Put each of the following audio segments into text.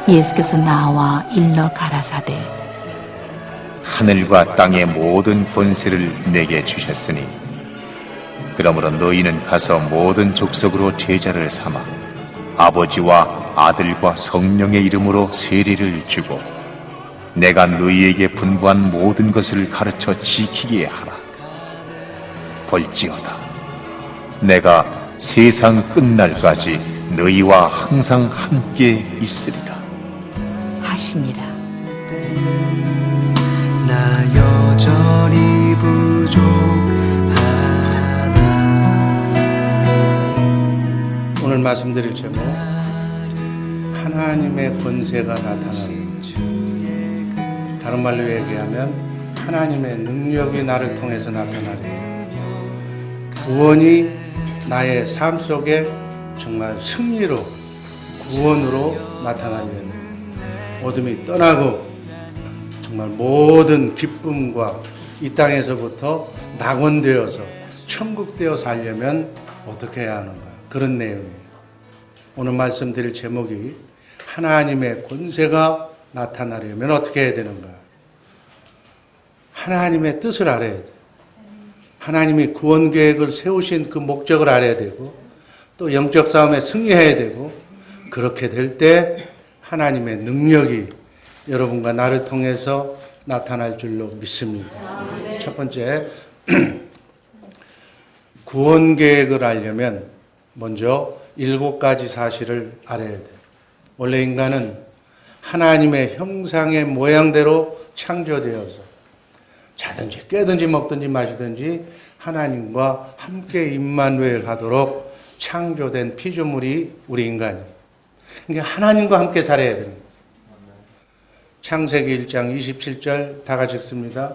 예수께서 나와 일러 가라사대 하늘과 땅의 모든 권세를 내게 주셨으니 그러므로 너희는 가서 모든 족속으로 제자를 삼아 아버지와 아들과 성령의 이름으로 세례를 주고 내가 너희에게 분부한 모든 것을 가르쳐 지키게 하라. 볼지어다 내가 세상 끝날까지 너희와 항상 함께 있으리라 하시니라. 나 여전히 부족하다. 오늘 말씀드릴 제목, 하나님의 권세가 나타나는, 다른 말로 얘기하면 하나님의 능력이 나를 통해서 나타나리. 구원이 나의 삶 속에 정말 승리로, 구원으로 나타나려는, 어둠이 떠나고 정말 모든 기쁨과 이 땅에서부터 낙원되어서 천국되어 살려면 어떻게 해야 하는가, 그런 내용이에요. 오늘 말씀드릴 제목이 하나님의 권세가 나타나려면 어떻게 해야 되는가. 하나님의 뜻을 알아야 돼. 하나님이 구원 계획을 세우신 그 목적을 알아야 되고, 또 영적 싸움에 승리해야 되고, 그렇게 될 때 하나님의 능력이 여러분과 나를 통해서 나타날 줄로 믿습니다. 첫 번째, 구원 계획을 알려면 먼저 7가지 사실을 알아야 돼요. 원래 인간은 하나님의 형상의 모양대로 창조되어서 자든지 깨든지 먹든지 마시든지 하나님과 함께 임마누엘 하도록 창조된 피조물이 우리 인간이에요. 그러니까 하나님과 함께 살아야 됩니다. 창세기 1장 27절 다 같이 읽습니다.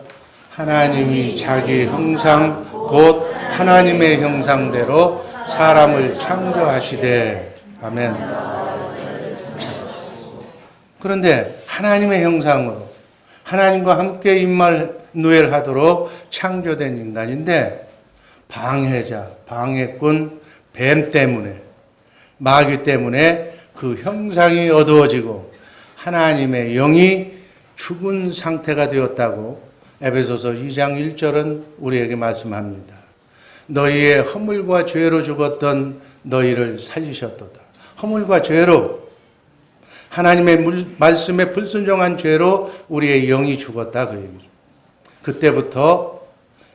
하나님이 자기 형상 곧 하나님의 형상대로 사람을 창조하시되. 아멘. 그런데 하나님의 형상으로 하나님과 함께 임마누엘 하도록 창조된 인간인데, 방해자, 방해꾼, 뱀 때문에, 마귀 때문에 그 형상이 어두워지고 하나님의 영이 죽은 상태가 되었다고 에베소서 2장 1절은 우리에게 말씀합니다. 너희의 허물과 죄로 죽었던 너희를 살리셨도다. 허물과 죄로, 하나님의 말씀에 불순종한 죄로 우리의 영이 죽었다, 그 얘기죠. 그때부터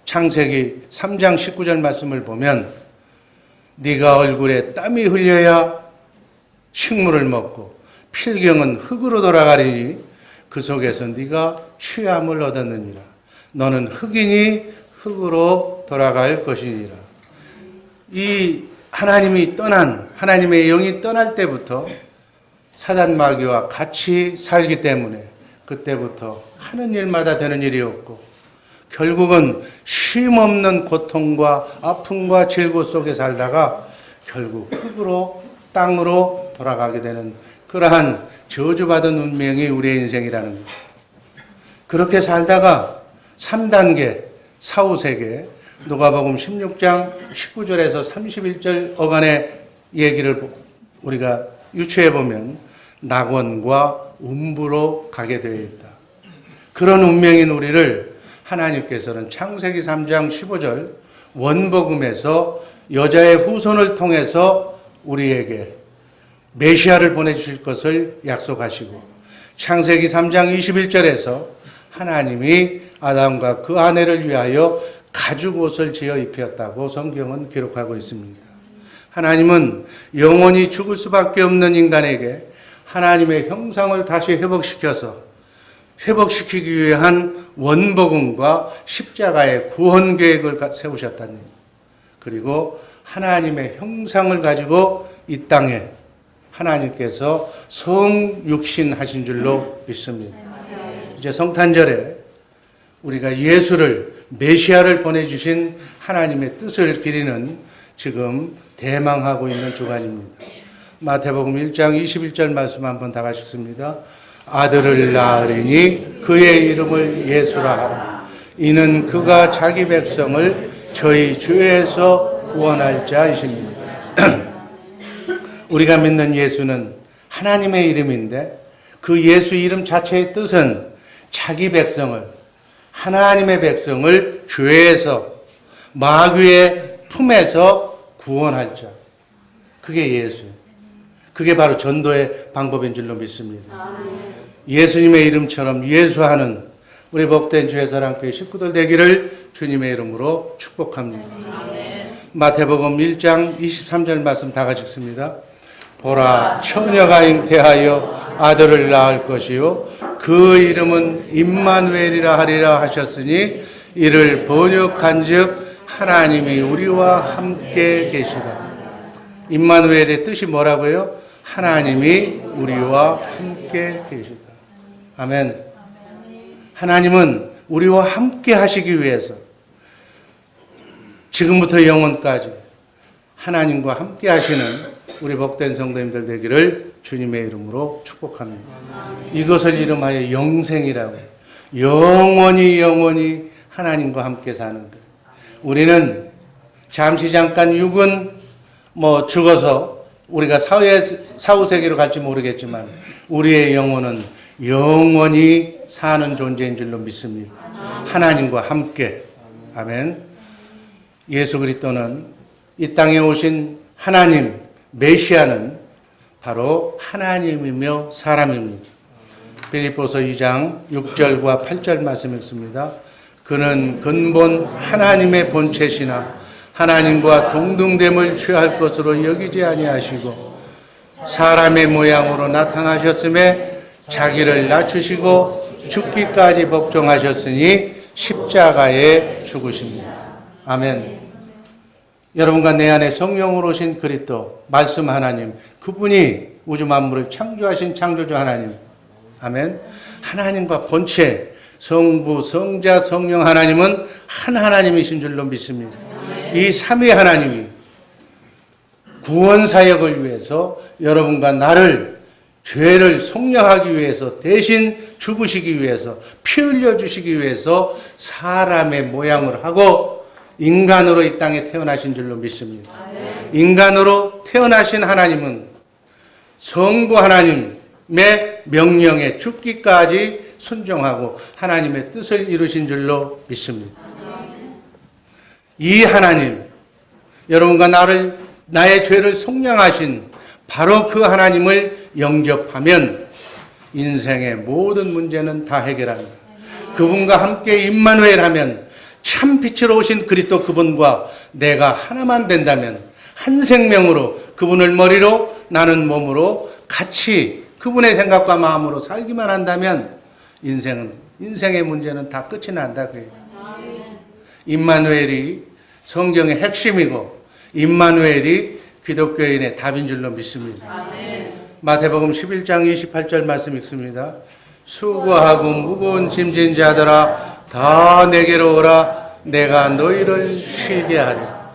창세기 3장 19절 말씀을 보면 네가 얼굴에 땀이 흘려야 식물을 먹고 필경은 흙으로 돌아가리니 그 속에서 네가 취함을 얻었느니라. 너는 흙이니 흙으로 돌아갈 것이니라. 이 하나님이 떠난, 하나님의 영이 떠날 때부터 사단 마귀와 같이 살기 때문에 그때부터 하는 일마다 되는 일이 없고, 결국은 쉼 없는 고통과 아픔과 질고 속에 살다가 결국 흙으로, 땅으로 돌아가게 되는 그러한 저주받은 운명이 우리의 인생이라는 거예요. 그렇게 살다가 3단계, 사후세계, 누가복음 16장 19절에서 31절 어간의 얘기를 우리가 유추해 보면 낙원과 음부로 가게 되어 있다. 그런 운명인 우리를 하나님께서는 창세기 3장 15절 원복음에서 여자의 후손을 통해서 우리에게 메시아를 보내주실 것을 약속하시고, 창세기 3장 21절에서 하나님이 아담과 그 아내를 위하여 가죽옷을 지어 입혔다고 성경은 기록하고 있습니다. 하나님은 영원히 죽을 수밖에 없는 인간에게 하나님의 형상을 다시 회복시키기 위한 원복음과 십자가의 구원 계획을 세우셨다는, 그리고 하나님의 형상을 가지고 이 땅에 하나님께서 성육신 하신 줄로 믿습니다. 이제 성탄절에 우리가 예수를, 메시아를 보내주신 하나님의 뜻을 기리는 지금 대망하고 있는 주간입니다. 마태복음 1장 21절 말씀 한번 다 같이 읽습니다. 아들을 낳으리니 그의 이름을 예수라 하라. 이는 그가 자기 백성을 저희 죄에서 구원할 자이십니다. 우리가 믿는 예수는 하나님의 이름인데 그 예수 이름 자체의 뜻은 자기 백성을, 하나님의 백성을 죄에서, 마귀의 품에서 구원할 자. 그게 예수예요. 그게 바로 전도의 방법인 줄로 믿습니다. 예수님의 이름처럼 예수하는 우리 복된 주의사랑교회 식구들 되기를 주님의 이름으로 축복합니다. 마태복음 1장 23절 말씀 다 같이 읽습니다. 보라, 처녀가 잉태하여 아들을 낳을 것이요 그 이름은 임마누엘이라 하리라 하셨으니 이를 번역한즉 하나님이 우리와 함께 계시다. 임마누엘의 뜻이 뭐라고요? 하나님이 우리와 함께 계시다. 아멘. 하나님은 우리와 함께 하시기 위해서 지금부터 영원까지 하나님과 함께 하시는 우리 복된 성도님들 되기를 주님의 이름으로 축복합니다. 이것을 이름하여 영생이라고 해요. 영원히 하나님과 함께 사는 것. 우리는 잠시 잠깐 육은 죽어서 우리가 사후세계로 갈지 모르겠지만 우리의 영혼은 영원히 사는 존재인 줄로 믿습니다. 하나님과 함께. 아멘. 예수 그리스도는 이 땅에 오신 하나님, 메시아는 바로 하나님이며 사람입니다. 빌립보서 2장 6절과 8절 말씀 읽습니다. 그는 근본 하나님의 본체시나 하나님과 동등됨을 취할 것으로 여기지 아니하시고 사람의 모양으로 나타나셨음에 자기를 낮추시고 죽기까지 복종하셨으니 십자가에 죽으십니다. 아멘. 여러분과 내 안에 성령으로 오신 그리스도 말씀 하나님, 그분이 우주 만물을 창조하신 창조주 하나님. 아멘. 하나님과 본체 성부, 성자, 성령 하나님은 한 하나님이신 줄로 믿습니다. 이 삼위 하나님이 구원 사역을 위해서 여러분과 나를 죄를 속량하기 위해서 대신 죽으시기 위해서 피 흘려 주시기 위해서 사람의 모양을 하고 인간으로 이 땅에 태어나신 줄로 믿습니다. 인간으로 태어나신 하나님은 성부 하나님의 명령에 죽기까지 순종하고 하나님의 뜻을 이루신 줄로 믿습니다. 이 하나님, 여러분과 나의 죄를 속량하신 바로 그 하나님을 영접하면 인생의 모든 문제는 다 해결합니다. 그분과 함께 임마누엘 하면 참 빛으로 오신 그리스도 그분과 내가 하나만 된다면 한 생명으로 그분을 머리로 나는 몸으로 같이 그분의 생각과 마음으로 살기만 한다면 인생의 문제는 다 끝이 난다. 임마누엘이 성경의 핵심이고 임마누엘이 기독교인의 답인 줄로 믿습니다. 마태복음 11장 28절 말씀 읽습니다. 수고하고 무거운 짐진 자들아 다 내게로 오라 내가 너희를 쉬게 하리라.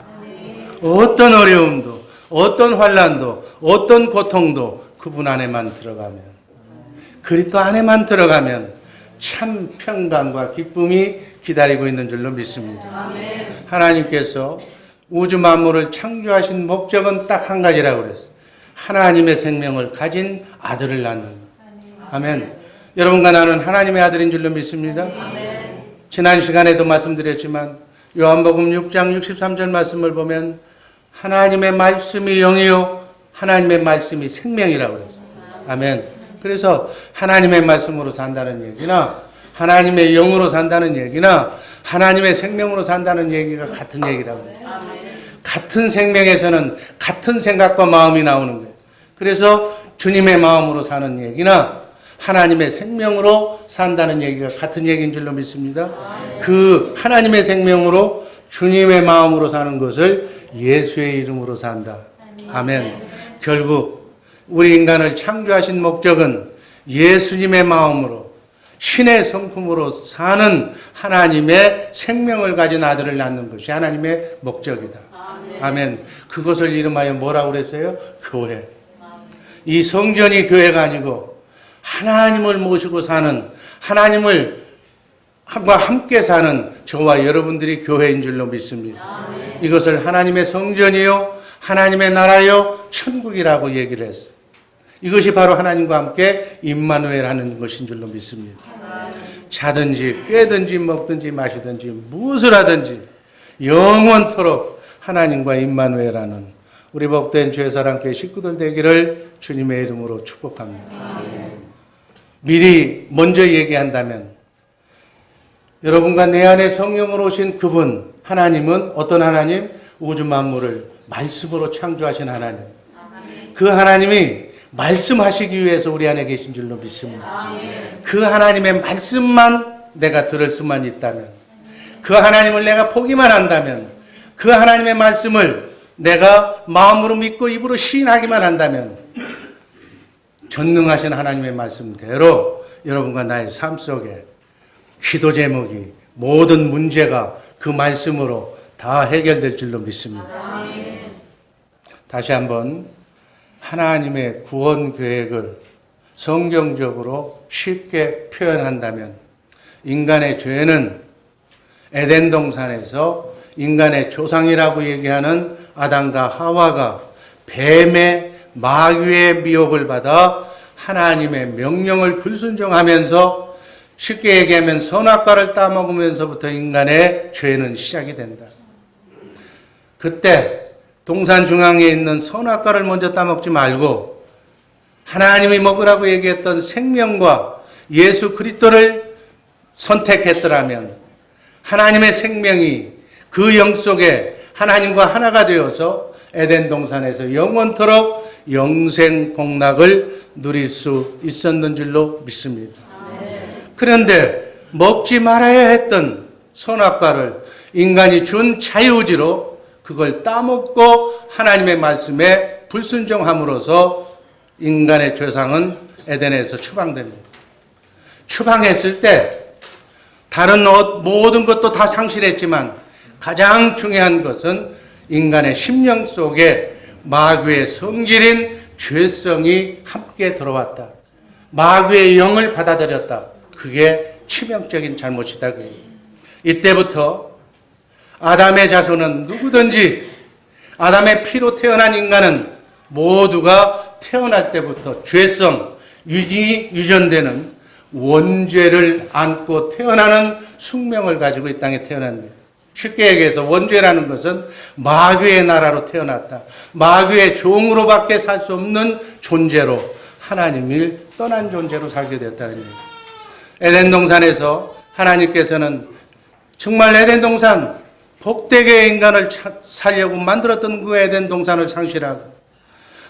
어떤 어려움도 어떤 환난도 어떤 고통도 그분 안에만 들어가면 그리스도 안에만 들어가면 참 평강과 기쁨이 기다리고 있는 줄로 믿습니다. 하나님께서 우주 만물을 창조하신 목적은 딱 한 가지라고 그랬어요. 하나님의 생명을 가진 아들을 낳는 것. 아멘. 여러분과 나는 하나님의 아들인 줄로 믿습니다. 지난 시간에도 말씀드렸지만 요한복음 6장 63절 말씀을 보면 하나님의 말씀이 영이요 하나님의 말씀이 생명이라고 그랬어요. 아멘. 그래서 하나님의 말씀으로 산다는 얘기나 하나님의 영으로 산다는 얘기나 하나님의 생명으로 산다는 얘기가 같은 얘기라고 해요. 같은 생명에서는 같은 생각과 마음이 나오는 거예요. 그래서 주님의 마음으로 사는 얘기나 하나님의 생명으로 산다는 얘기가 같은 얘기인 줄로 믿습니다. 그 하나님의 생명으로 주님의 마음으로 사는 것을 예수의 이름으로 산다. 아멘. 결국 우리 인간을 창조하신 목적은 예수님의 마음으로 신의 성품으로 사는 하나님의 생명을 가진 아들을 낳는 것이 하나님의 목적이다. 아멘. 그것을 이름하여 뭐라고 그랬어요? 교회. 이 성전이 교회가 아니고 하나님을 모시고 사는 하나님을 함께 사는 저와 여러분들이 교회인 줄로 믿습니다. 이것을 하나님의 성전이요 하나님의 나라요 천국이라고 얘기를 했어요. 이것이 바로 하나님과 함께 임마누엘 하는 것인 줄로 믿습니다. 자든지 꿰든지 먹든지 마시든지 무엇을 하든지 영원토록 하나님과 임마누엘 하는 우리 복된 죄사랑교회 식구들 되기를 주님의 이름으로 축복합니다. 미리 먼저 얘기한다면 여러분과 내 안에 성령으로 오신 그분 하나님은 어떤 하나님? 우주 만물을 말씀으로 창조하신 하나님. 그 하나님이 말씀하시기 위해서 우리 안에 계신 줄로 믿습니다. 그 하나님의 말씀만 내가 들을 수만 있다면, 그 하나님을 내가 보기만 한다면, 그 하나님의 말씀을 내가 마음으로 믿고 입으로 시인하기만 한다면 전능하신 하나님의 말씀대로 여러분과 나의 삶 속에 기도 제목이 모든 문제가 그 말씀으로 다 해결될 줄로 믿습니다. 다시 한번 하나님의 구원 계획을 성경적으로 쉽게 표현한다면 인간의 죄는 에덴 동산에서 인간의 조상이라고 얘기하는 아담과 하와가 뱀의 마귀의 미혹을 받아 하나님의 명령을 불순종하면서 쉽게 얘기하면 선악과를 따먹으면서부터 인간의 죄는 시작이 된다. 그때 동산 중앙에 있는 선악과를 먼저 따먹지 말고 하나님이 먹으라고 얘기했던 생명과 예수 그리스도를 선택했더라면 하나님의 생명이 그 영 속에 하나님과 하나가 되어서 에덴 동산에서 영원토록 영생 복락을 누릴 수 있었는 줄로 믿습니다. 그런데 먹지 말아야 했던 선악과를 인간이 준 자유의지로 그걸 따먹고 하나님의 말씀에 불순종함으로써 인간의 죄상은 에덴에서 추방됩니다. 추방했을 때 다른 모든 것도 다 상실했지만 가장 중요한 것은 인간의 심령 속에 마귀의 성질인 죄성이 함께 들어왔다. 마귀의 영을 받아들였다. 그게 치명적인 잘못이다. 이때부터 아담의 자손은 누구든지 아담의 피로 태어난 인간은 모두가 태어날 때부터 죄성, 유전되는 원죄를 안고 태어나는 숙명을 가지고 이 땅에 태어납니다. 쉽게 얘기해서 원죄라는 것은 마귀의 나라로 태어났다. 마귀의 종으로 밖에 살 수 없는 존재로 하나님을 떠난 존재로 살게 됐다는 얘기입니다. 에덴 동산에서 하나님께서는 정말 에덴 동산 복되게 인간을 살려고 만들었던 그 에덴 동산을 상실하고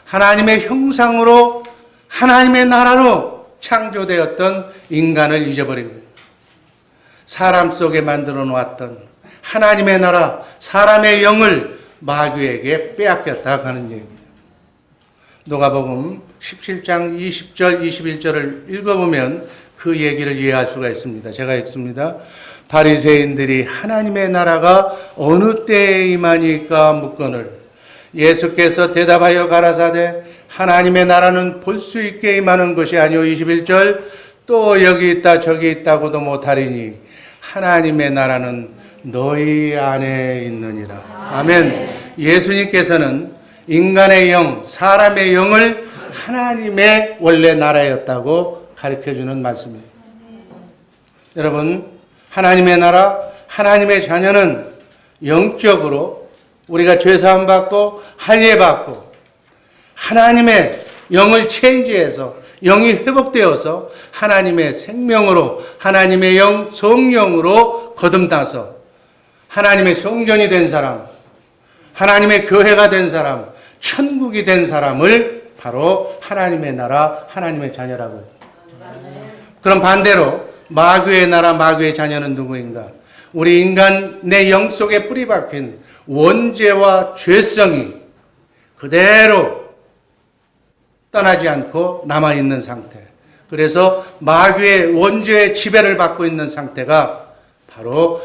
하나님의 형상으로 하나님의 나라로 창조되었던 인간을 잊어버린 거예요. 사람 속에 만들어 놓았던 하나님의 나라, 사람의 영을 마귀에게 빼앗겼다 하는 얘기입니다. 누가복음 17장 20절, 21절을 읽어보면 그 얘기를 이해할 수가 있습니다. 제가 읽습니다. 바리새인들이 하나님의 나라가 어느 때에 임하니까 묻거늘 예수께서 대답하여 가라사대 하나님의 나라는 볼 수 있게 임하는 것이 아니오. 21절 또 여기 있다 저기 있다고도 못하리니 하나님의 나라는 너희 안에 있느니라. 아멘. 예수님께서는 인간의 영, 사람의 영을 하나님의 원래 나라였다고 가르쳐주는 말씀입니다. 여러분, 하나님의 나라, 하나님의 자녀는 영적으로 우리가 죄사함 받고 할례 받고 하나님의 영을 체인지해서 영이 회복되어서 하나님의 생명으로 하나님의 영, 성령으로 거듭나서 하나님의 성전이 된 사람, 하나님의 교회가 된 사람, 천국이 된 사람을 바로 하나님의 나라, 하나님의 자녀라고 해요. 그럼 반대로 마귀의 나라, 마귀의 자녀는 누구인가? 우리 인간 내 영 속에 뿌리 박힌 원죄와 죄성이 그대로 떠나지 않고 남아있는 상태. 그래서 마귀의 원죄의 지배를 받고 있는 상태가 바로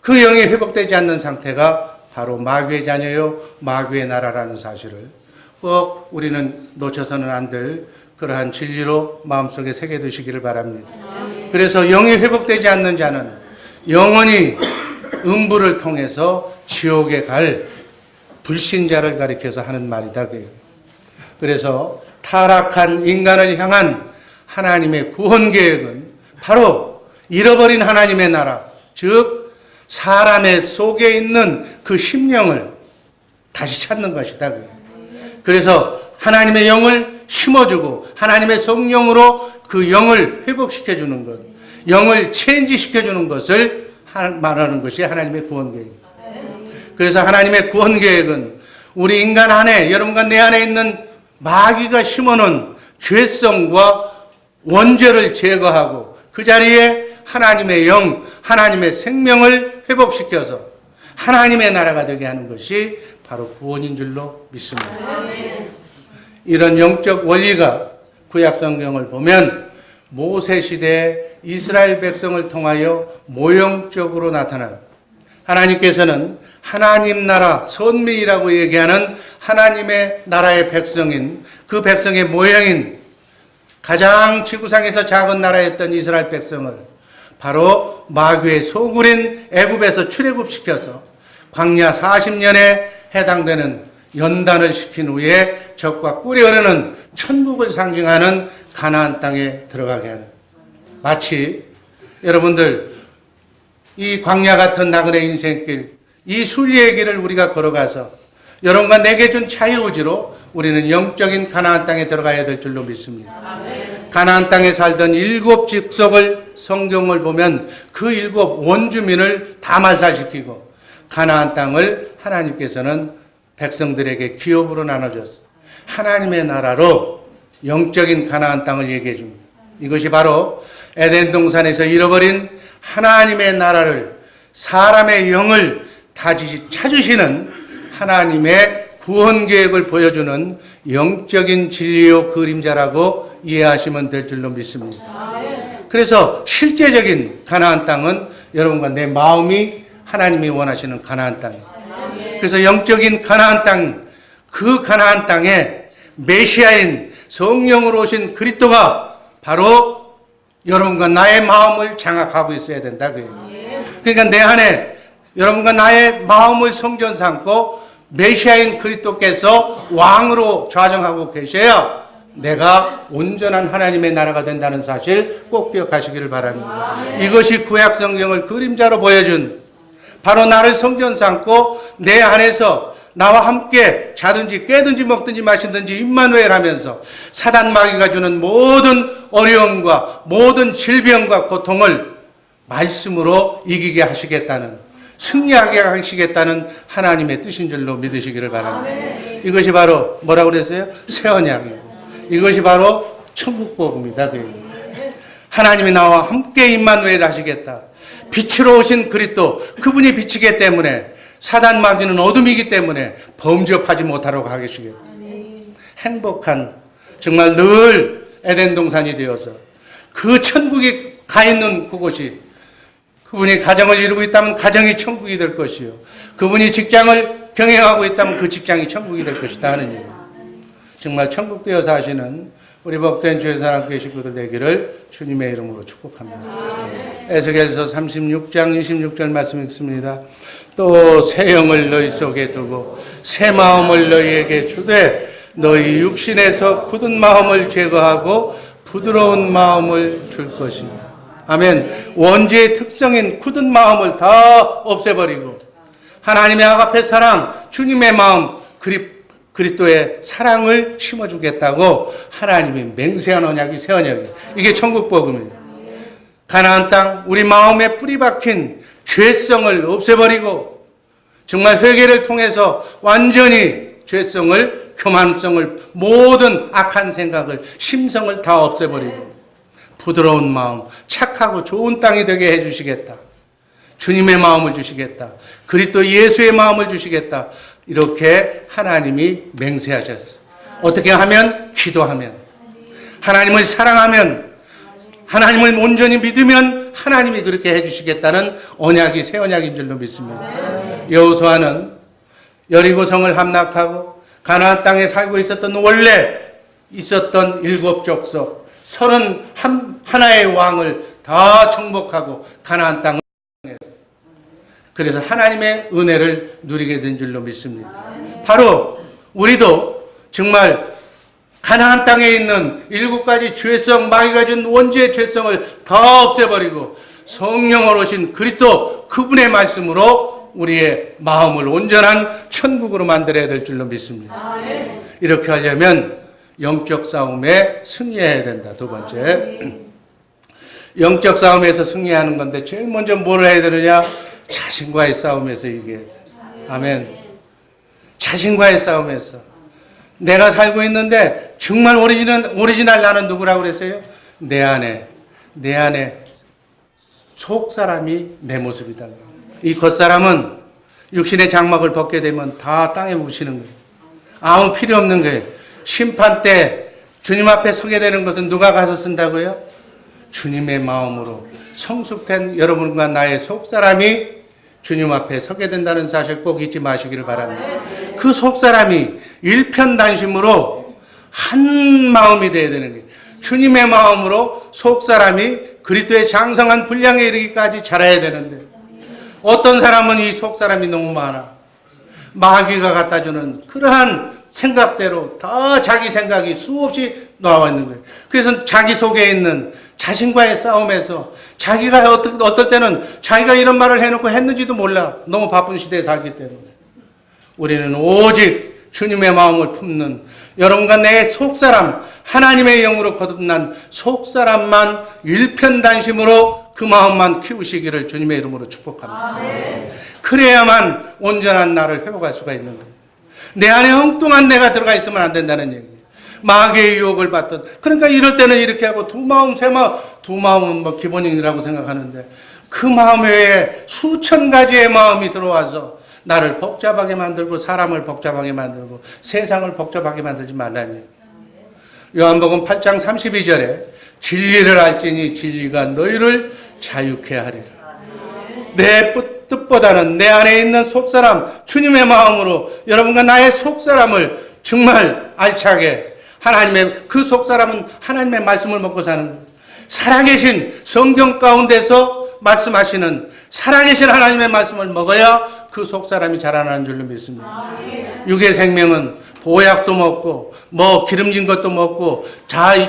그 영이 회복되지 않는 상태가 바로 마귀의 자녀요, 마귀의 나라라는 사실을 꼭 우리는 놓쳐서는 안 될 그러한 진리로 마음속에 새겨두시기를 바랍니다. 그래서 영이 회복되지 않는 자는 영원히 음부를 통해서 지옥에 갈 불신자를 가리켜서 하는 말이다. 그래서 타락한 인간을 향한 하나님의 구원 계획은 바로 잃어버린 하나님의 나라, 즉 사람의 속에 있는 그 심령을 다시 찾는 것이다. 그래서 하나님의 영을 심어주고 하나님의 성령으로 그 영을 회복시켜주는 것, 영을 체인지시켜주는 것을 말하는 것이 하나님의 구원 계획입니다. 그래서 하나님의 구원 계획은 우리 인간 안에, 여러분과 내 안에 있는 마귀가 심어놓은 죄성과 원죄를 제거하고 그 자리에 하나님의 영, 하나님의 생명을 회복시켜서 하나님의 나라가 되게 하는 것이 바로 구원인 줄로 믿습니다. 이런 영적 원리가 구약성경을 보면 모세시대 이스라엘 백성을 통하여 모형적으로 나타나요. 하나님께서는 하나님 나라, 선민이라고 얘기하는 하나님의 나라의 백성인, 그 백성의 모형인 가장 지구상에서 작은 나라였던 이스라엘 백성을 바로 마귀의 소굴인 애굽에서 출애굽시켜서 광야 40년에 해당되는 연단을 시킨 후에 적과 꿀이 흐르는 천국을 상징하는 가나안 땅에 들어가게 하는, 마치 여러분들 이 광야 같은 나그네 인생길, 이 순리의 길을 우리가 걸어가서 여러분과 내게 준 자유의지로 우리는 영적인 가나안 땅에 들어가야 될 줄로 믿습니다. 가나안 땅에 살던 7 직속을 성경을 보면 그 7 원주민을 다 말살시키고 가나안 땅을 하나님께서는 백성들에게 기업으로 나눠줬어요. 하나님의 나라로 영적인 가나안 땅을 얘기해 줍니다. 이것이 바로 에덴 동산에서 잃어버린 하나님의 나라를, 사람의 영을 다시 찾으시는 하나님의 구원 계획을 보여주는 영적인 진리의 그림자라고 이해하시면 될 줄로 믿습니다. 그래서 실제적인 가나안 땅은 여러분과 내 마음이 하나님이 원하시는 가나안 땅입니다. 그래서 영적인 가나안 땅, 그 가나안 땅에 메시아인 성령으로 오신 그리스도가 바로 여러분과 나의 마음을 장악하고 있어야 된다. 그러니까 내 안에 여러분과 나의 마음을 성전 삼고 메시아인 그리스도께서 왕으로 좌정하고 계셔야 내가 온전한 하나님의 나라가 된다는 사실 꼭 기억하시기를 바랍니다. 이것이 구약 성경을 그림자로 보여준, 바로 나를 성전 삼고 내 안에서 나와 함께 자든지 깨든지 먹든지 마시든지 임마누엘 하면서 사단 마귀가 주는 모든 어려움과 모든 질병과 고통을 말씀으로 이기게 하시겠다는, 승리하게 하시겠다는 하나님의 뜻인 줄로 믿으시기를 바랍니다. 이것이 바로 뭐라고 그랬어요? 새 언약이고 이것이 바로 천국 복음이다. 하나님이 나와 함께 임마누엘 하시겠다. 빛으로 오신 그리스도, 그분이 빛이기 때문에 사단 마귀는 어둠이기 때문에 범접하지 못하도록 하시겠다. 행복한, 정말 늘 에덴 동산이 되어서 그 천국이 가 있는 그곳이, 그분이 가정을 이루고 있다면 가정이 천국이 될 것이요, 그분이 직장을 경영하고 있다면 그 직장이 천국이 될 것이다 하는 일. 정말 천국 되어서 하시는 우리 복된 주의 사랑교회 식구들 되기를 주님의 이름으로 축복합니다. 에스겔서 36장 26절 말씀 읽습니다. 또 새 영을 너희 속에 두고 새 마음을 너희에게 주되 너희 육신에서 굳은 마음을 제거하고 부드러운 마음을 줄 것이니. 아멘. 원죄의 특성인 굳은 마음을 다 없애버리고 하나님의 아가페 사랑, 주님의 마음, 그리스도의 사랑을 심어주겠다고 하나님이 맹세한 언약이 새 언약이에요. 이게 천국 복음이에요. 가나안 땅, 우리 마음에 뿌리 박힌 죄성을 없애버리고 정말 회개를 통해서 완전히 죄성을, 교만성을, 모든 악한 생각을, 심성을 다 없애버리고 부드러운 마음, 착하고 좋은 땅이 되게 해주시겠다. 주님의 마음을 주시겠다. 그리스도 예수의 마음을 주시겠다. 이렇게 하나님이 맹세하셨어요. 어떻게 하면? 기도하면, 하나님을 사랑하면, 하나님을 온전히 믿으면 하나님이 그렇게 해주시겠다는 언약이 새 언약인 줄로 믿습니다. 여호수아는 여리고성을 함락하고 가나안 땅에 살고 있었던, 원래 있었던 7 족속 31의 왕을 다 정복하고 가나안 땅을, 그래서 하나님의 은혜를 누리게 된 줄로 믿습니다. 바로 우리도 정말 가나안 땅에 있는 7가지 죄성, 마귀가 준 원죄의 죄성을 다 없애버리고 성령으로 오신 그리스도 그분의 말씀으로 우리의 마음을 온전한 천국으로 만들어야 될 줄로 믿습니다. 이렇게 하려면 영적 싸움에 승리해야 된다. 두 번째, 영적 싸움에서 승리하는 건데 제일 먼저 뭘 해야 되느냐? 자신과의 싸움에서 이겨야 돼. 아멘. 자신과의 싸움에서 내가 살고 있는데 정말 오리지널 나는 누구라고 그랬어요? 내 안에 속 사람이 내 모습이다. 이 겉사람은 육신의 장막을 벗게 되면 다 땅에 묻히는 거예요. 아무 필요 없는 거예요. 심판 때 주님 앞에 서게 되는 것은 누가 가서 쓴다고요? 주님의 마음으로 성숙된 여러분과 나의 속사람이 주님 앞에 서게 된다는 사실 꼭 잊지 마시기를 바랍니다. 그 속사람이 일편단심으로 한 마음이 되어야 되는 거예요. 주님의 마음으로 속사람이 그리스도의 장성한 분량에 이르기까지 자라야 되는데 어떤 사람은 이 속사람이 너무 많아. 마귀가 갖다주는 그러한 생각대로 다 자기 생각이 수없이 나와 있는 거예요. 그래서 자기 속에 있는 자신과의 싸움에서 자기가 어떨 때는 자기가 이런 말을 해놓고 했는지도 몰라. 너무 바쁜 시대에 살기 때문에. 우리는 오직 주님의 마음을 품는 여러분과 내 속사람, 하나님의 영으로 거듭난 속사람만 일편단심으로 그 마음만 키우시기를 주님의 이름으로 축복합니다. 그래야만 온전한 나를 회복할 수가 있는 거예요. 내 안에 엉뚱한 내가 들어가 있으면 안 된다는 얘기예요. 마귀의 유혹을 받던. 그러니까 이럴 때는 이렇게 하고 두 마음은 뭐 기본이라고 생각하는데 그 마음 외에 수천 가지의 마음이 들어와서 나를 복잡하게 만들고 사람을 복잡하게 만들고 세상을 복잡하게 만들지 말라니. 요한복음 8장 32절에 진리를 알지니 진리가 너희를 자유케 하리라. 내 뜻보다는 내 안에 있는 속사람, 주님의 마음으로 여러분과 나의 속사람을 정말 알차게 하나님의 그 속사람은 하나님의 말씀을 먹고 사는 거예요. 살아계신 성경 가운데서 말씀하시는 살아계신 하나님의 말씀을 먹어야 그 속사람이 자라나는 줄로 믿습니다. 육의 생명은 보약도 먹고 뭐 기름진 것도 먹고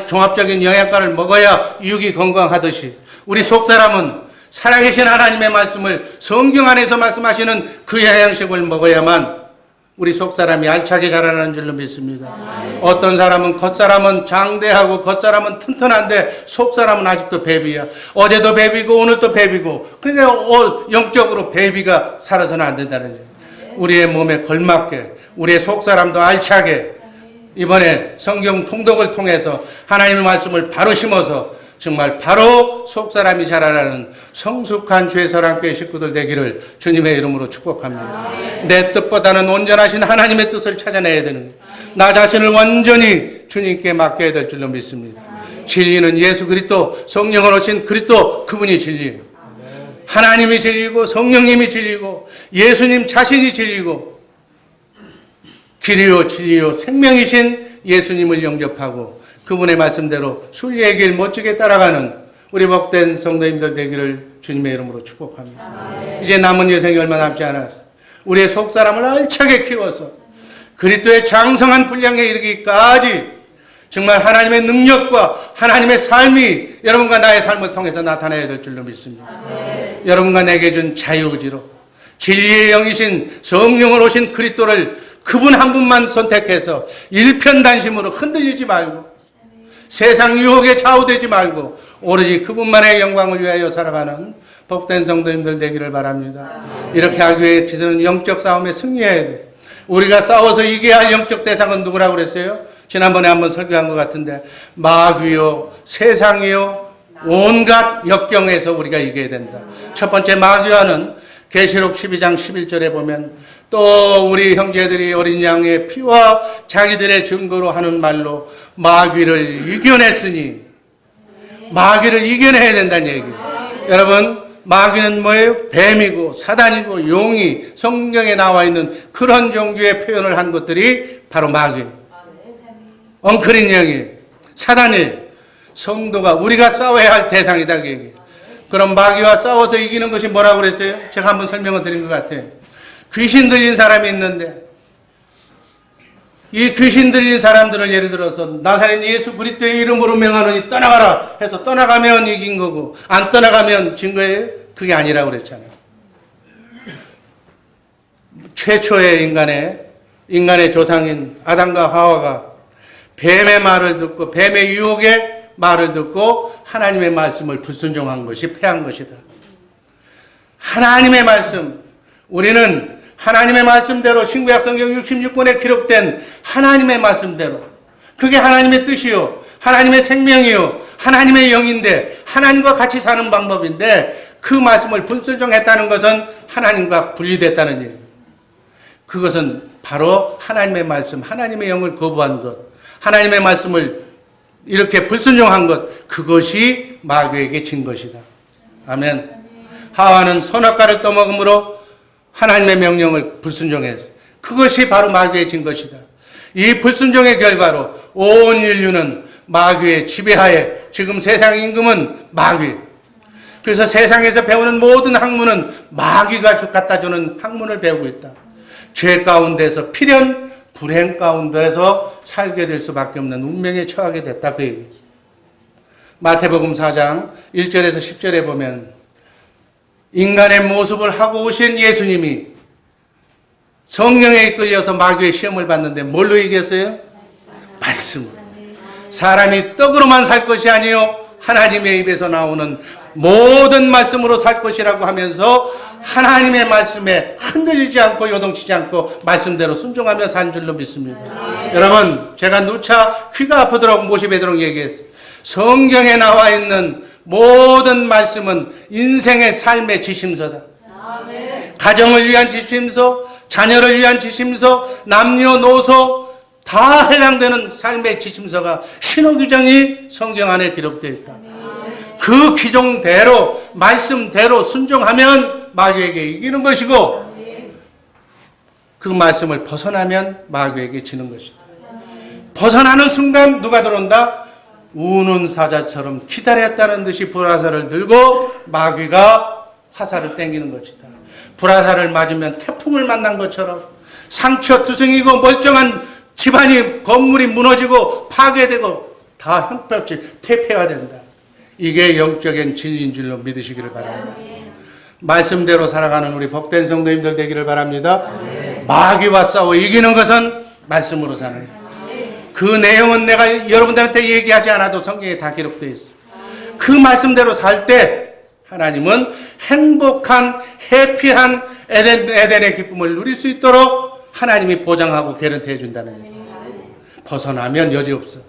종합적인 영양가를 먹어야 육이 건강하듯이 우리 속사람은 살아계신 하나님의 말씀을 성경 안에서 말씀하시는 그 영양식을 먹어야만 우리 속사람이 알차게 자라나는 줄로 믿습니다. 어떤 사람은 겉사람은 장대하고 겉사람은 튼튼한데 속사람은 아직도 베비야. 어제도 베비고 오늘도 베비고. 그러니까 영적으로 베비가 살아서는 안 된다는 거예요. 우리의 몸에 걸맞게 우리의 속사람도 알차게 이번에 성경 통독을 통해서 하나님의 말씀을 바로 심어서 정말 바로 속사람이 자라나는 성숙한 주의사랑교회 식구들 되기를 주님의 이름으로 축복합니다. 내 뜻보다는 온전하신 하나님의 뜻을 찾아내야 되는 거예요. 나 자신을 완전히 주님께 맡겨야 될 줄로 믿습니다. 진리는 예수 그리스도 성령으로 오신 그리스도 그분이 진리예요. 하나님이 진리고 성령님이 진리고 예수님 자신이 진리고 길이요 진리요 생명이신 예수님을 영접하고 그분의 말씀대로 순리의 길 멋지게 따라가는 우리 복된 성도님들 되기를 주님의 이름으로 축복합니다. 이제 남은 여생이 얼마 남지 않았어. 우리의 속사람을 알차게 키워서 그리스도의 장성한 분량에 이르기까지 정말 하나님의 능력과 하나님의 삶이 여러분과 나의 삶을 통해서 나타나야 될 줄로 믿습니다. 여러분과 내게 준 자유의지로 진리의 영이신 성령을 오신 그리스도를 그분 한 분만 선택해서 일편단심으로 흔들리지 말고 세상 유혹에 좌우되지 말고 오로지 그분만의 영광을 위하여 살아가는 복된 성도님들 되기를 바랍니다. 이렇게 하기 위해 저는 영적 싸움에 승리해야 돼. 우리가 싸워서 이겨야 할 영적 대상은 누구라고 그랬어요? 지난번에 한번 설교한 것 같은데 마귀요, 세상이요, 온갖 역경에서 우리가 이겨야 된다. 첫 번째 마귀와는 계시록 12장 11절에 보면 또 우리 형제들이 어린 양의 피와 자기들의 증거로 하는 말로 마귀를 이겨냈으니 마귀를 이겨내야 된다는 얘기예요. 여러분 마귀는 뭐예요? 뱀이고 사단이고 용이 성경에 나와 있는 그런 종류의 표현을 한 것들이 바로 마귀예요. 엉클인 영이 사단이 성도가 우리가 싸워야 할 대상이다 그 얘기예요. 그럼 마귀와 싸워서 이기는 것이 뭐라고 그랬어요? 제가 한번 설명을 드린 것 같아요. 귀신 들린 사람이 있는데 이 귀신 들린 사람들을 예를 들어서 나사렛 예수 그리스도의 이름으로 명하노니 떠나가라 해서 떠나가면 이긴 거고 안 떠나가면 진 거예요? 그게 아니라고 그랬잖아요. 최초의 인간의 조상인 아담과 하와가 뱀의 말을 듣고 뱀의 유혹의 말을 듣고 하나님의 말씀을 불순종한 것이 패한 것이다. 하나님의 말씀, 우리는 하나님의 말씀대로 신구약 성경 66권에 기록된 하나님의 말씀대로 그게 하나님의 뜻이요 하나님의 생명이요 하나님의 영인데 하나님과 같이 사는 방법인데 그 말씀을 불순종했다는 것은 하나님과 분리됐다는 얘기예요. 그것은 바로 하나님의 말씀, 하나님의 영을 거부한 것, 하나님의 말씀을 이렇게 불순종한 것, 그것이 마귀에게 진 것이다. 아멘. 하와는 선악과를 떠먹음으로 하나님의 명령을 불순종했어. 그것이 바로 마귀에 진 것이다. 이 불순종의 결과로 온 인류는 마귀의 지배하에 지금 세상 임금은 마귀. 그래서 세상에서 배우는 모든 학문은 마귀가 갖다 주는 학문을 배우고 있다. 죄 가운데서 필연 불행 가운데서 살게 될 수밖에 없는 운명에 처하게 됐다. 그 얘기. 마태복음 4장 1절에서 10절에 보면 인간의 모습을 하고 오신 예수님이 성령에 이끌려서 마귀의 시험을 받는데 뭘로 이겼어요? 말씀으로. 사람이 떡으로만 살 것이 아니요 하나님의 입에서 나오는 모든 말씀으로 살 것이라고 하면서 하나님의 말씀에 흔들리지 않고 요동치지 않고 말씀대로 순종하며 산 줄로 믿습니다. 여러분, 제가 누차 귀가 아프도록 모시베도록 얘기했어요. 성경에 나와 있는 모든 말씀은 인생의 삶의 지심서다. 가정을 위한 지심서, 자녀를 위한 지심서, 남녀노소 다 해당되는 삶의 지심서가 신호규정이 성경 안에 기록되어 있다. 그 규정대로 말씀대로 순종하면 마귀에게 이기는 것이고 그 말씀을 벗어나면 마귀에게 지는 것이다. 벗어나는 순간 누가 들어온다? 우는 사자처럼 기다렸다는 듯이 불화살을 들고 마귀가 화살을 땡기는 것이다. 불화살을 맞으면 태풍을 만난 것처럼 상처투성이고 멀쩡한 집안이 건물이 무너지고 파괴되고 다 형편없이 퇴폐화된다. 이게 영적인 진리인 줄로 믿으시기를 바랍니다. 말씀대로 살아가는 우리 복된 성도님들 되기를 바랍니다. 마귀와 싸워 이기는 것은 말씀으로 사는 거예요. 그 내용은 내가 여러분들한테 얘기하지 않아도 성경에 다 기록되어 있어. 그 말씀대로 살 때 하나님은 행복한 해피한 에덴의 기쁨을 누릴 수 있도록 하나님이 보장하고 개런티해 준다는 거예요. 벗어나면 여지없어.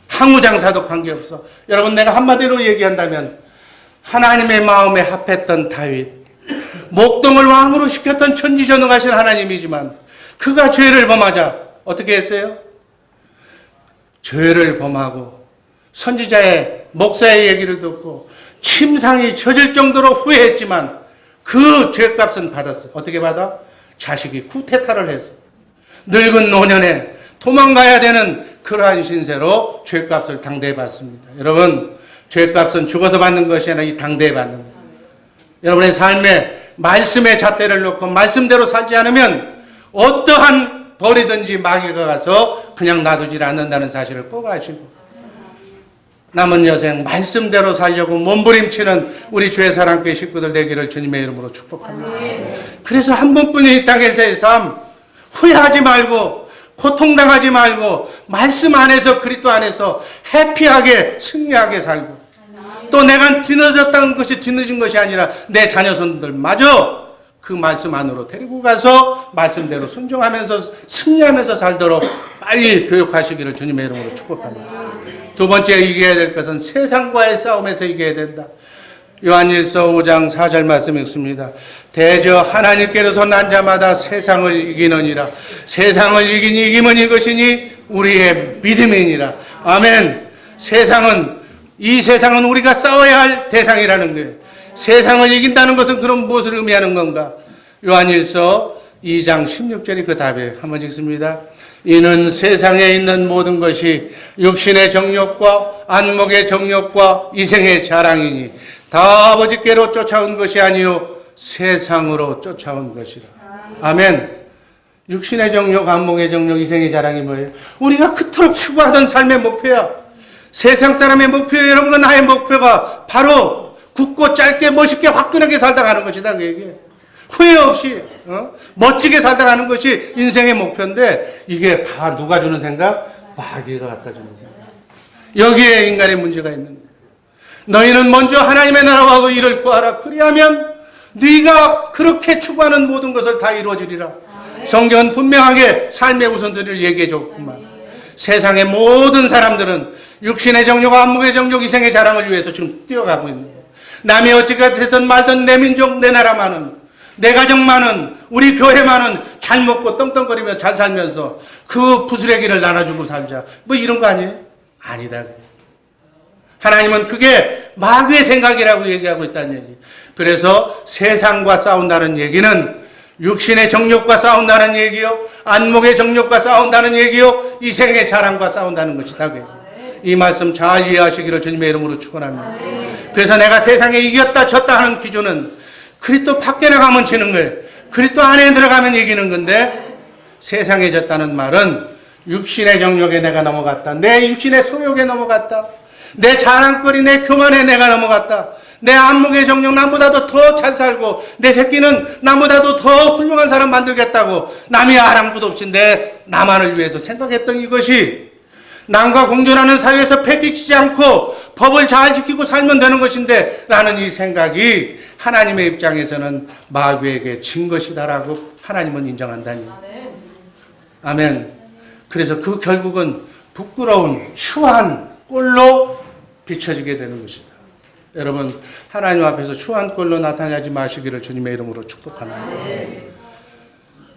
항우장사도 관계없어. 여러분, 내가 한마디로 얘기한다면 하나님의 마음에 합했던 다윗, 목동을 왕으로 시켰던 천지전능하신 하나님이지만 그가 죄를 범하자 어떻게 했어요? 죄를 범하고 선지자의 목사의 얘기를 듣고 침상이 젖을 정도로 후회했지만 그 죄값은 받았어. 어떻게 받아? 자식이 쿠데타를 해서 늙은 노년에 도망가야 되는 그러한 신세로 죄값을 당대해 받습니다. 여러분, 죄값은 죽어서 받는 것이 아니라 이 당대해 받는 거예요. 여러분의 삶에 말씀의 잣대를 놓고 말씀대로 살지 않으면 어떠한 벌이든지 마귀가 가서 그냥 놔두질 않는다는 사실을 꼭 아시고 남은 여생 말씀대로 살려고 몸부림치는 우리 죄사랑교회 식구들 되기를 주님의 이름으로 축복합니다. 그래서 한 번뿐인 이 땅에서의 삶 후회하지 말고 고통당하지 말고 말씀 안에서 그리스도 안에서 해피하게 승리하게 살고 또 내가 뒤늦었다는 것이 뒤늦은 것이 아니라 내 자녀손들마저 그 말씀 안으로 데리고 가서 말씀대로 순종하면서 승리하면서 살도록 빨리 교육하시기를 주님의 이름으로 축복합니다. 두 번째 이겨야 될 것은 세상과의 싸움에서 이겨야 된다. 요한일서 5장 4절 말씀 읽습니다. 대저 하나님께로서 난 자마다 세상을 이기느니라. 세상을 이기면 이것이니 우리의 믿음이니라. 아멘. 이 세상은 우리가 싸워야 할 대상이라는 거예요. 세상을 이긴다는 것은 그럼 무엇을 의미하는 건가? 요한일서 2장 16절이 그 답이에요. 한번 읽습니다. 이는 세상에 있는 모든 것이 육신의 정욕과 안목의 정욕과 이생의 자랑이니 다 아버지께로 쫓아온 것이 아니요 세상으로 쫓아온 것이라. 아멘. 육신의 정욕, 안목의 정욕, 이생의 자랑이 뭐예요? 우리가 그토록 추구하던 삶의 목표야. 세상 사람의 목표예요. 여러분과 나의 목표가 바로 굳고 짧게 멋있게 화끈하게 살다 가는 것이다. 그 얘기예요. 후회 없이 멋지게 살다 가는 것이 인생의 목표인데 이게 다 누가 주는 생각? 마귀가 갖다 주는 생각. 여기에 인간의 문제가 있는 거예요. 너희는 먼저 하나님의 나라와 의를 구하라. 그리하면 네가 그렇게 추구하는 모든 것을 다 이루어지리라. 성경은 분명하게 삶의 우선순위를 얘기해 줬구만. 세상의 모든 사람들은 육신의 정욕, 안목의 정욕, 이생의 자랑을 위해서 지금 뛰어가고 있는 거예요. 남이 어찌가 되든 말든 내 민족, 내 나라만은, 내 가정만은, 우리 교회만은 잘 먹고 떵떵거리며 잘 살면서 그 부스레기를 나눠주고 살자. 뭐 이런 거 아니에요? 아니다. 하나님은 그게 마귀의 생각이라고 얘기하고 있다는 얘기. 그래서 세상과 싸운다는 얘기는 육신의 정욕과 싸운다는 얘기요, 안목의 정욕과 싸운다는 얘기요, 이생의 자랑과 싸운다는 것이다. 이 말씀 잘 이해하시기를 주님의 이름으로 축원합니다. 그래서 내가 세상에 이겼다 졌다 하는 기준은 그리스도 밖에 나가면 지는 거예요. 그리스도 안에 들어가면 이기는 건데, 세상에 졌다는 말은 육신의 정욕에 내가 넘어갔다, 내 육신의 소욕에 넘어갔다, 내 자랑거리, 내 교만에 내가 넘어갔다, 내 안목의 정욕, 남보다도 더 잘 살고 내 새끼는 남보다도 더 훌륭한 사람 만들겠다고 남이 아랑곳 없이 나만을 위해서 생각했던 이것이 남과 공존하는 사회에서 패기치지 않고 법을 잘 지키고 살면 되는 것인데 라는 이 생각이 하나님의 입장에서는 마귀에게 진 것이다라고 하나님은 인정한다니. 아멘. 그래서 그 결국은 부끄러운 추한 꼴로 비춰지게 되는 것이다. 여러분, 하나님 앞에서 추한 꼴로 나타나지 마시기를 주님의 이름으로 축복합니다.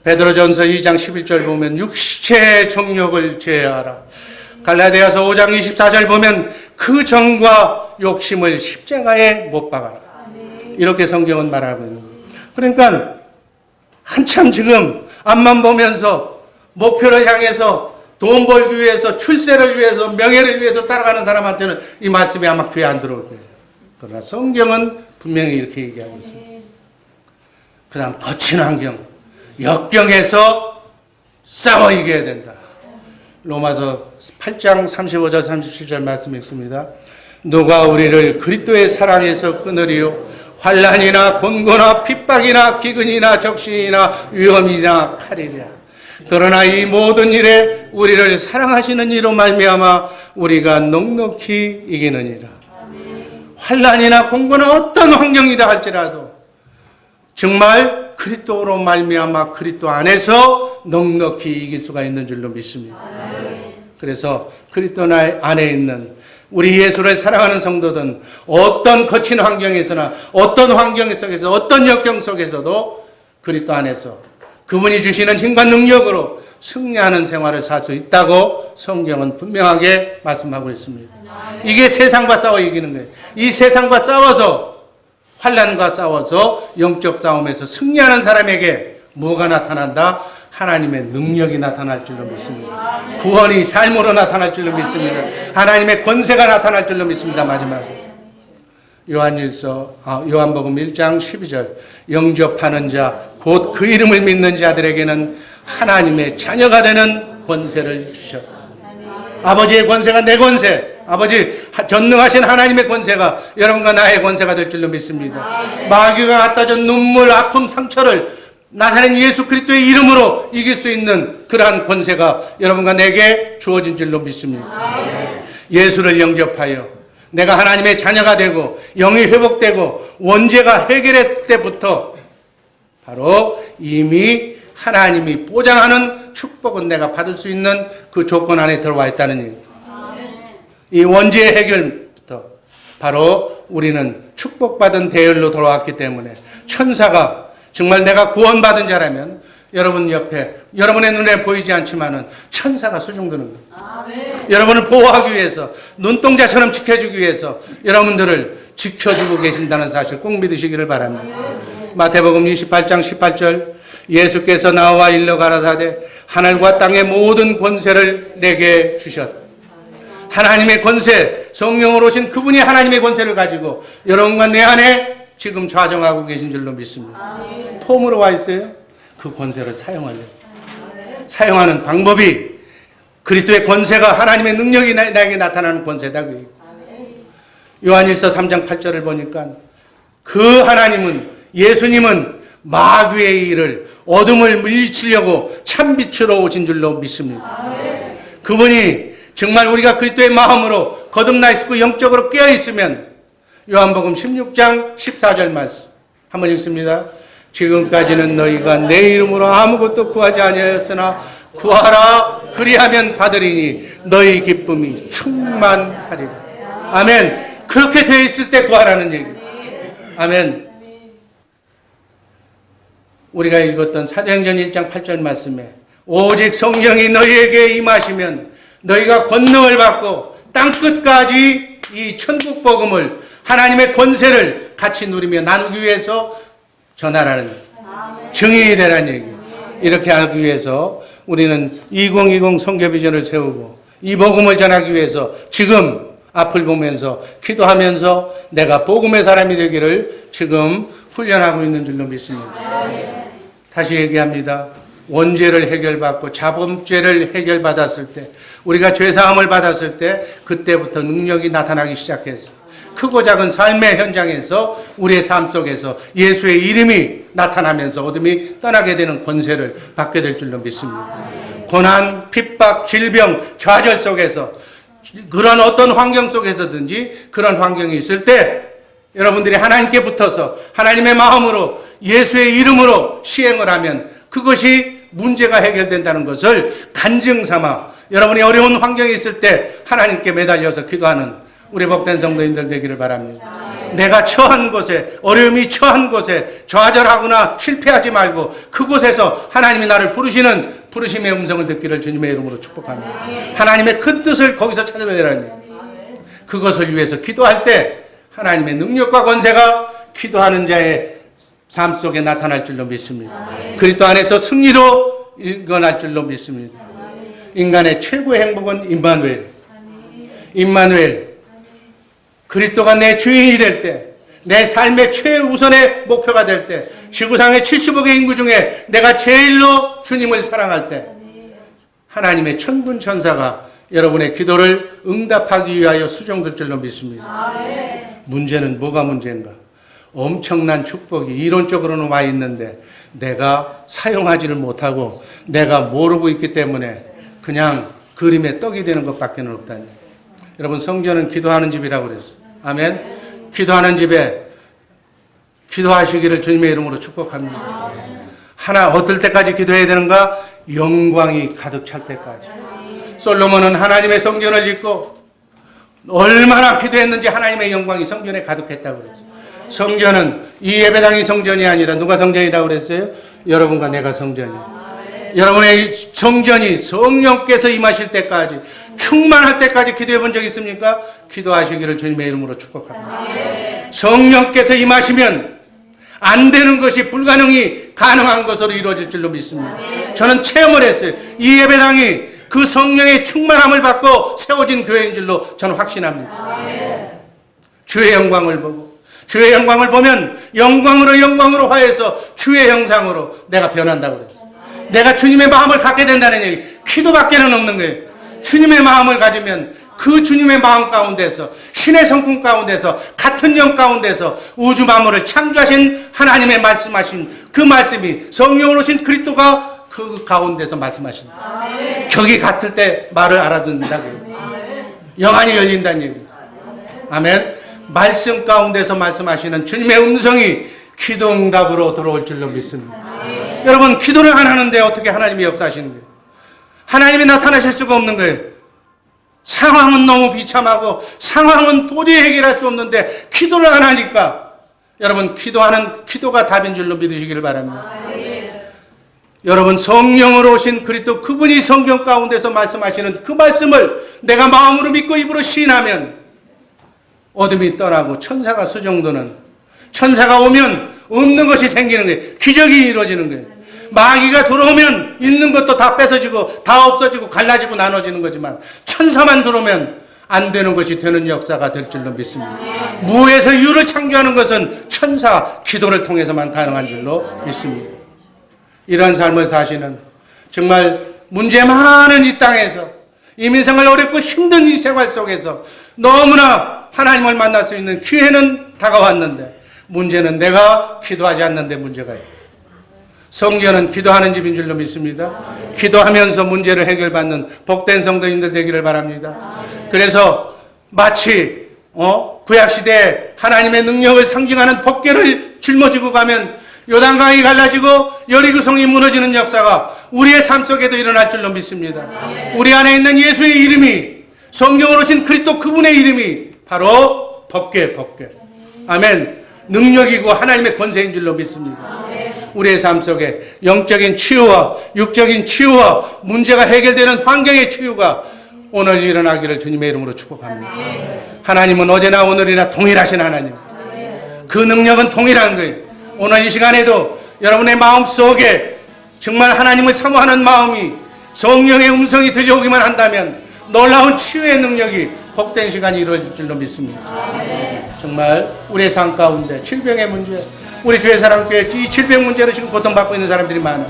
베드로전서 2장 11절 보면 육체의 정욕을 제어하라. 갈라디아서 5장 24절 보면 그 정과 욕심을 십자가에 못 박아라. 이렇게 성경은 말하고 있는 거예요. 그러니까 한참 지금 앞만 보면서 목표를 향해서 돈 벌기 위해서, 출세를 위해서, 명예를 위해서 따라가는 사람한테는 이 말씀이 아마 귀에 안 들어올 거예요. 그러나 성경은 분명히 이렇게 얘기하고 있습니다. 그 다음 거친 환경, 역경에서 싸워 이겨야 된다. 로마서 8장 35절 37절 말씀 읽습니다. 누가 우리를 그리스도의 사랑에서 끊으리요? 환난이나 곤고나 핍박이나 기근이나 적신이나 위험이나 칼이랴. 그러나 이 모든 일에 우리를 사랑하시는 이로 말미암아 우리가 넉넉히 이기느니라. 환난이나 공고나 어떤 환경이라 할지라도 정말 그리스도로 말미암아 그리스도 안에서 넉넉히 이길 수가 있는 줄로 믿습니다. 그래서 그리스도 안에 있는 우리 예수를 사랑하는 성도들은 어떤 거친 환경에서나 어떤 환경 속에서 어떤 역경 속에서도 그리스도 안에서 그분이 주시는 힘과 능력으로 승리하는 생활을 살 수 있다고 성경은 분명하게 말씀하고 있습니다. 이게 세상과 싸워 이기는 거예요. 이 세상과 싸워서, 환난과 싸워서 영적 싸움에서 승리하는 사람에게 뭐가 나타난다? 하나님의 능력이 나타날 줄로 믿습니다. 구원이 삶으로 나타날 줄로 믿습니다. 하나님의 권세가 나타날 줄로 믿습니다. 마지막으로 요한복음 1장 12절 영접하는 자, 곧 그 이름을 믿는 자들에게는 하나님의 자녀가 되는 권세를 주셨다. 아버지의 권세가 내 권세, 아버지 전능하신 하나님의 권세가 여러분과 나의 권세가 될 줄로 믿습니다. 마귀가 갖다 준 눈물, 아픔, 상처를 나사렛 예수 그리스도의 이름으로 이길 수 있는 그러한 권세가 여러분과 내게 주어진 줄로 믿습니다. 예수를 영접하여 내가 하나님의 자녀가 되고 영이 회복되고 원죄가 해결했을 때부터 바로 이미 하나님이 보장하는 축복은 내가 받을 수 있는 그 조건 안에 들어와 있다는 얘기입니다. 이 원죄의 해결부터 바로 우리는 축복받은 대열로 돌아왔기 때문에 천사가 정말 내가 구원받은 자라면 여러분 옆에 여러분의 눈에 보이지 않지만은 천사가 수중드는 거예요. 여러분을 보호하기 위해서, 눈동자처럼 지켜주기 위해서 여러분들을 지켜주고 계신다는 사실 꼭 믿으시기를 바랍니다. 마태복음 28장 18절 예수께서 나와 일러 가라사대 하늘과 땅의 모든 권세를 내게 주셨다. 하나님의 권세, 성령으로 오신 그분이 하나님의 권세를 가지고 여러분과 내 안에 지금 좌정하고 계신 줄로 믿습니다. 폼으로 와 있어요. 그 권세를 사용하려고. 사용하는 방법이 그리스도의 권세가 하나님의 능력이 나에게 나타나는 권세다. 요한일서 3장 8절을 보니까 그 하나님은, 예수님은 마귀의 일을, 어둠을 물리치려고 참빛으로 오신 줄로 믿습니다. 그분이 정말 우리가 그리스도의 마음으로 거듭나 있고 영적으로 깨어 있으면 요한복음 16장 14절 말씀 한번 읽습니다. 지금까지는 너희가 내 이름으로 아무것도 구하지 아니하였으나 구하라 그리하면 받으리니 너희 기쁨이 충만하리라. 아멘. 그렇게 되어 있을 때 구하라는 얘기. 아멘. 우리가 읽었던 사도행전 1장 8절 말씀에 오직 성령이 너희에게 임하시면 너희가 권능을 받고 땅끝까지 이 천국 복음을, 하나님의 권세를 같이 누리며 나누기 위해서 전하라는, 증인이 되라는 얘기. 이렇게 하기 위해서 우리는 2020 선교비전을 세우고 이 복음을 전하기 위해서 지금 앞을 보면서 기도하면서 내가 복음의 사람이 되기를 지금 훈련하고 있는 줄로 믿습니다. 다시 얘기합니다. 원죄를 해결받고 자범죄를 해결받았을 때, 우리가 죄사함을 받았을 때 그때부터 능력이 나타나기 시작해서 크고 작은 삶의 현장에서 우리의 삶 속에서 예수의 이름이 나타나면서 어둠이 떠나게 되는 권세를 받게 될 줄로 믿습니다. 고난, 핍박, 질병, 좌절 속에서 그런 어떤 환경 속에서든지 그런 환경이 있을 때 여러분들이 하나님께 붙어서 하나님의 마음으로 예수의 이름으로 시행을 하면 그것이 문제가 해결된다는 것을 간증 삼아 여러분이 어려운 환경이 있을 때 하나님께 매달려서 기도하는 우리 복된 성도님들 되기를 바랍니다. 내가 처한 곳에, 어려움이 처한 곳에 좌절하거나 실패하지 말고 그곳에서 하나님이 나를 부르시는 부르심의 음성을 듣기를 주님의 이름으로 축복합니다. 하나님의 큰 뜻을 거기서 찾아내라는 얘기. 그것을 위해서 기도할 때 하나님의 능력과 권세가 기도하는 자의 삶 속에 나타날 줄로 믿습니다. 그리스도 안에서 승리로 일어날 줄로 믿습니다. 인간의 최고의 행복은 임마누엘. 그리스도가 내 주인이 될 때, 내 삶의 최우선의 목표가 될 때, 지구상의 70억의 인구 중에 내가 제일로 주님을 사랑할 때 하나님의 천군 천사가 여러분의 기도를 응답하기 위하여 수종될 줄로 믿습니다. 문제는 뭐가 문제인가? 엄청난 축복이 이론적으로는 와 있는데 내가 사용하지를 못하고 내가 모르고 있기 때문에 그냥 그림의 떡이 되는 것밖에 없다니. 여러분, 성전은 기도하는 집이라고 그랬어요. 아멘. 기도하는 집에 기도하시기를 주님의 이름으로 축복합니다. 어떨 때까지 기도해야 되는가? 영광이 가득 찰 때까지. 솔로몬은 하나님의 성전을 짓고 얼마나 기도했는지 하나님의 영광이 성전에 가득했다고 그랬어요. 성전은 이 예배당이 성전이 아니라 누가 성전이라고 그랬어요? 여러분과 내가 성전이에요. 여러분의 성전이 성령께서 임하실 때까지, 충만할 때까지 기도해 본 적 있습니까? 기도하시기를 주님의 이름으로 축복합니다. 성령께서 임하시면 안 되는 것이 불가능이 가능한 것으로 이루어질 줄로 믿습니다. 저는 체험을 했어요. 이 예배당이 그 성령의 충만함을 받고 세워진 교회인 줄로 저는 확신합니다. 주의 영광을 보고, 주의 영광을 보면 영광으로 화해해서 주의 형상으로 내가 변한다고 그랬어요. 내가 주님의 마음을 갖게 된다는 얘기. 기도밖에는 없는 거예요. 주님의 마음을 가지면 그 주님의 마음 가운데서, 신의 성품 가운데서, 같은 영 가운데서 우주 만물을 창조하신 하나님의 말씀하신 그 말씀이 성령으로 오신 그리스도가 그 가운데서 말씀하신다. 격이 같을 때 말을 알아듣는다고요. 영안이 열린다는 얘기입니다. 아멘. 말씀 가운데서 말씀하시는 주님의 음성이 기도 응답으로 들어올 줄로 믿습니다. 여러분, 기도를 안 하는데 어떻게 하나님이 역사하시는 거예요? 하나님이 나타나실 수가 없는 거예요. 상황은 너무 비참하고 상황은 도저히 해결할 수 없는데 기도를 안 하니까 여러분, 기도가 답인 줄로 믿으시기를 바랍니다. 여러분, 성령으로 오신 그리스도 그분이 성경 가운데서 말씀하시는 그 말씀을 내가 마음으로 믿고 입으로 시인하면 어둠이 떠나고 천사가 수정도는, 천사가 오면 없는 것이 생기는 거예요. 기적이 이루어지는 거예요. 마귀가 들어오면 있는 것도 다 뺏어지고 다 없어지고 갈라지고 나눠지는 거지만 천사만 들어오면 안 되는 것이 되는 역사가 될 줄로 믿습니다. 무에서 유를 창조하는 것은 천사 기도를 통해서만 가능한 줄로 믿습니다. 이런 삶을 사시는, 정말 문제 많은 이 땅에서 이민생활 어렵고 힘든 이 생활 속에서 너무나 하나님을 만날 수 있는 기회는 다가왔는데 문제는 내가 기도하지 않는데 문제가 있고 성전은 기도하는 집인 줄로 믿습니다. 기도하면서 문제를 해결받는 복된 성도님들 되기를 바랍니다. 그래서 마치 구약시대에 하나님의 능력을 상징하는 법궤를 짊어지고 가면 요단강이 갈라지고 여리고성이 무너지는 역사가 우리의 삶 속에도 일어날 줄로 믿습니다. 우리 안에 있는 예수의 이름이 성경으로 오신 그리스도 그분의 이름이 바로 법궤. 아멘. 능력이고 하나님의 권세인 줄로 믿습니다. 우리의 삶 속에 영적인 치유와 육적인 치유와 문제가 해결되는 환경의 치유가 오늘 일어나기를 주님의 이름으로 축복합니다. 하나님은 어제나 오늘이나 동일하신 하나님. 그 능력은 동일한 거예요. 오늘 이 시간에도 여러분의 마음 속에 정말 하나님을 사모하는 마음이 성령의 음성이 들려오기만 한다면 놀라운 치유의 능력이 복된 시간이 이루어질 줄로 믿습니다. 정말 우리의 삶 가운데 질병의 문제, 우리 주의 사랑교회 이 질병 문제로 지금 고통받고 있는 사람들이 많아.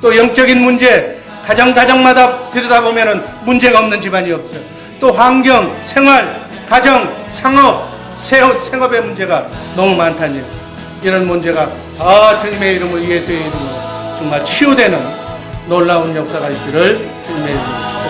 또 영적인 문제, 가정마다 들여다보면 문제가 없는 집안이 없어요. 또 환경, 생활, 가정, 상업, 생업의 문제가 너무 많다니 이런 문제가 주님의 이름으로 예수의 이름으로 정말 치유되는 놀라운 역사가 있기를 주님의 이름으로 축복합니다.